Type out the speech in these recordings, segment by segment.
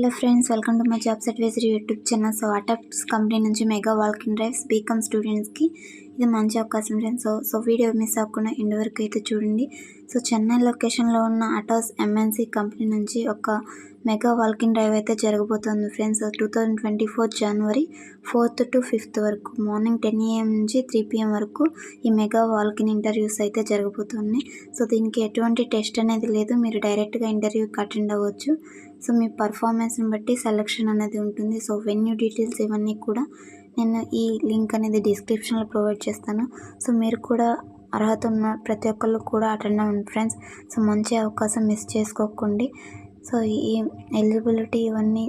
Hello friends, welcome to my jobs advisory YouTube channel. So అటాప్స్ company నుంచి mega walk in drives BCom స్టూడెంట్స్కి ఇది మంచి అవకాశం ఫ్రెండ్స్. సో వీడియో మిస్ అవ్వకుండా ఎండ్ వరకు అయితే చూడండి. సో చెన్నై లొకేషన్లో ఉన్న అటాస్ ఎంఎన్సీ కంపెనీ నుంచి ఒక మెగా వాల్కిన్ డ్రైవ్ అయితే జరగబోతోంది friends. 2024 January 4th to 5th వరకు మార్నింగ్ 10 AM నుంచి 3 PM వరకు ఈ మెగా వాల్కిన్ ఇంటర్వ్యూస్ అయితే జరగబోతున్నాయి. సో దీనికి ఎటువంటి టెస్ట్ అనేది లేదు, మీరు డైరెక్ట్గా ఇంటర్వ్యూకి అటెండ్ అవ్వచ్చు. సో మీ పర్ఫార్మెన్స్ని బట్టి సెలెక్షన్ అనేది ఉంటుంది. సో వెన్యూ డీటెయిల్స్ ఇవన్నీ కూడా నేను ఈ లింక్ అనేది డిస్క్రిప్షన్లో ప్రొవైడ్ చేస్తాను. సో మీరు కూడా అర్హత ఉన్న ప్రతి ఒక్కళ్ళు కూడా అటెండ్ అవ్వండి ఫ్రెండ్స్. సో మంచి అవకాశం మిస్ చేసుకోకండి. సో ఈ ఎలిజిబిలిటీ ఇవన్నీ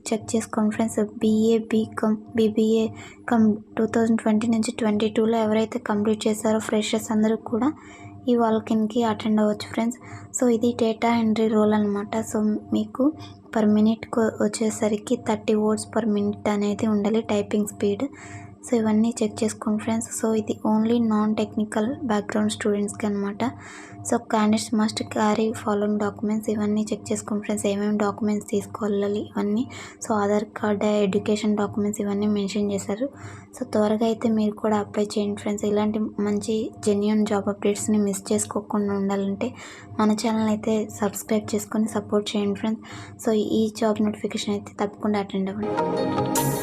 చెక్ చేసుకోండి ఫ్రెండ్స్. BA BCom BBA 2020 నుంచి 22లో ఎవరైతే కంప్లీట్ చేశారో ఫ్రెషర్స్ అందరూ కూడా ఈ వాల్కిన్కి అటెండ్ అవ్వచ్చు ఫ్రెండ్స్. సో ఇది డేటా ఎంట్రీ రోల్ అనమాట. సో మీకు పర్ మినిట్కి వచ్చేసరికి 30 words per minute అనేది ఉండాలి టైపింగ్ స్పీడ్. సో ఇవన్నీ చెక్ చేసుకోండి ఫ్రెండ్స్. సో ఇది ఓన్లీ నాన్ టెక్నికల్ బ్యాక్గ్రౌండ్ స్టూడెంట్స్కి అనమాట. So candidates must carry following documents. ఇవన్నీ చెక్ చేసుకోండి ఫ్రెండ్స్, ఏమేమి డాక్యుమెంట్స్ తీసుకోవాలి ఇవన్నీ. So Aadhaar card, education documents ఇవన్నీ మెన్షన్ చేశారు. సో త్వరగా అయితే మీరు కూడా అప్లై చేయండి ఫ్రెండ్స్. ఇలాంటి మంచి జెన్యూన్ జాబ్ అప్డేట్స్ని మిస్ చేసుకోకుండా ఉండాలంటే మన ఛానల్ అయితే సబ్స్క్రైబ్ చేసుకొని సపోర్ట్ చేయండి ఫ్రెండ్స్. సో ఈ జాబ్ నోటిఫికేషన్ అయితే తప్పకుండా అటెండ్ అవ్వండి.